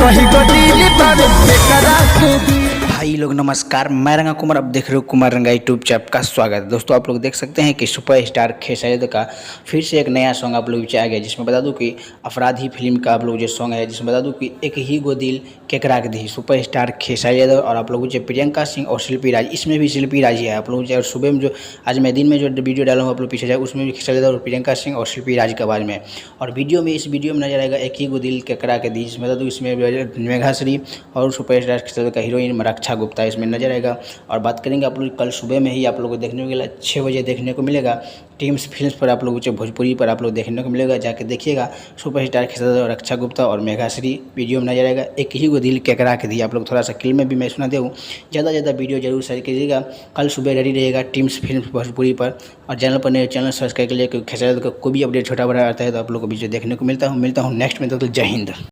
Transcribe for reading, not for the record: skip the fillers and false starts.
कहीं को दिल पर बेकरा के दी। भाई लोग नमस्कार, मैं रंगा कुमार। अब देख रहे हो कुमार रंगा यूट्यूब चैनल का स्वागत है। दोस्तों आप लोग देख सकते हैं कि सुपर स्टार खेसारी लाल का फिर से एक नया सॉन्ग आप लोग आ गया, जिसमें बता दूं कि अपराधी फिल्म का आप लोग जो सॉन्ग है, जिसमें बता दूं कि एक ही गो दिल केकरा के दी। सुपर स्टार खेसारी लाल और आप लोग जो प्रियंका सिंह और शिल्पी राज, इसमें भी शिल्पी राज ही है। आप लोग जो सुबह में जो आज मैं दिन में जो वीडियो डाला हूँ आप लोग पीछे जाए, उसमें भी खेसारी लाल और प्रियंका सिंह और शिल्पी राज के आवाज़ में। और वीडियो में इस वीडियो में नजर आएगा एक ही गो दिल केकरा के दी, जिसमें बता दूं इसमें मेघाश्री और सुपर स्टार खेसारी लाल का हीरोइन रक्षा गुप्ता इसमें नजर आएगा। और बात करेंगे आप लोग, कल सुबह में ही आप लोगों को देखने को मिला 6 बजे देखने को मिलेगा टीम्स फिल्म्स पर, आप लोगों को भोजपुरी पर आप लोग देखने को मिलेगा। जाके देखिएगा सुपर स्टार खेसारी लाल, रक्षा गुप्ता और मेघाश्री वीडियो में नजर आएगा। एक ही को दिल केकरा के दी। आप लोग थोड़ा सा क्लिप में भी मैं सुना दूँ, ज़्यादा वीडियो जरूर शेयर कीजिएगा। कल सुबह रेडी रहेगा टीम्स फिल्म भोजपुरी पर। और चैनल पर नए चैनल सब्सक्राइब के लिए, क्योंकि खेसारी लाल का कोई भी अपडेट छोटा बड़ा आता है तो आप लोग को वीडियो देखने को मिलता हूँ नेक्स्ट में। तो जय हिंद।